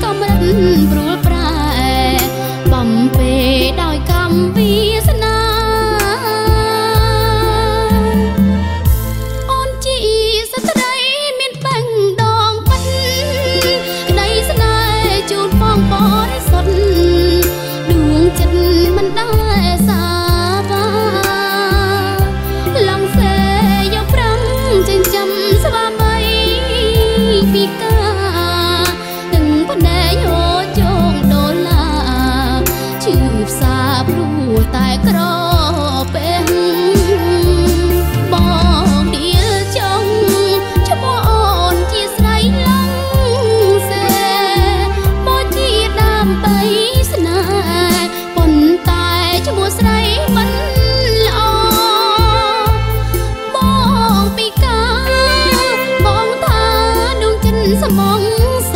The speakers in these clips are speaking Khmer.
កំរិតព្រួលប្រែបំពេដោយកម្មវាសនាអូនជាស្ត្រីមានបេះដូងពិតក្តីស្នេហ៍ជូនបងបរិសុទ្ធដួងចិត្តមិនដែលសាវាឡងសេយកប្រាំចិញ្ចឹមស្វាមីពីកាទាំងបណែហូចងដុល្លារជឿផ្សាព្រោះតែក្រពេះបងដៀលចង់ឈ្មោះអូនជាស្រីឡងសេមកជាដើម្បីស្នេហ៍ប៉ុន្តែឈ្មោះស្រីមិនល្អបងពីកាបងថាដួងចិត្តសមងស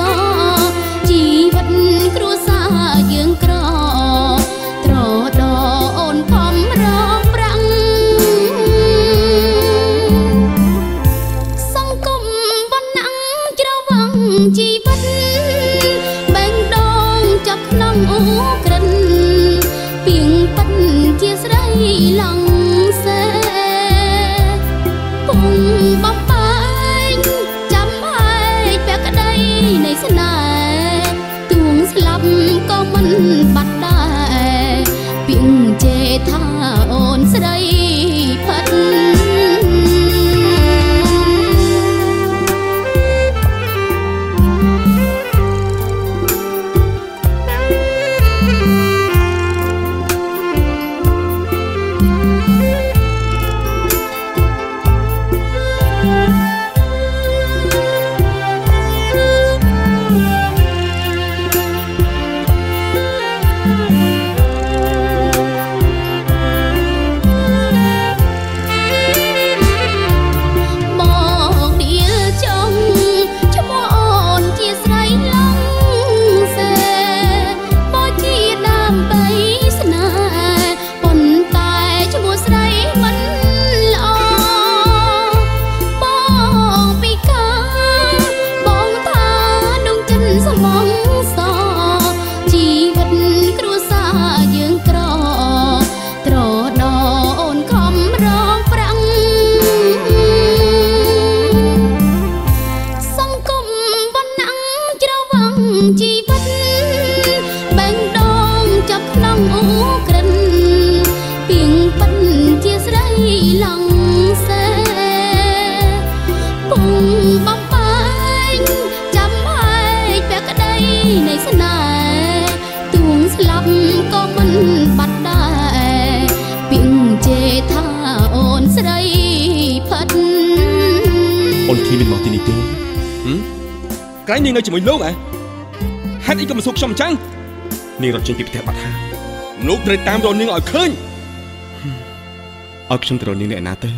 ជីវិតគ្រួសារយើងក្រត្រដអូនខំរងប្រាំងសង្គមបណ្ណាំងច្រវាំងជីវិតបេះដូងចាប់ក្នុងអូក្រិនពីងប៉ិនជាស្រីឡងសេពុំបំបែងចាំហើយពាក់ក្តីនៃស្នេហ៍ទួងស្លាប់ក៏មិនបាត់ដែរពីងជេថាអូនស្រីផិតជីវិតបេះដូងចាប់ក្នុងអូក្រិនពីងប៉ិនជាស្រីឡងសេពុំបំបែងចាំហើយពាក់ក្តីនៃស្នេហ៍ទួងស្លាប់ក៏មិនបាត់ដែរពីងជេថាអូនស្រីផិតអូនគីមានមកទីនេះទេក្រែងនាងនៅជាមួយលោកហេតុអីក៏មិនសុខខ្ញុំអញ្ចឹងនាងរត់ចេញពីផ្ទះបាត់ហើយលោកត្រូវតាមរកនាងឲ្យឃើញឲ្យខ្ញុំទៅរកនាងនៅឯណាទៅ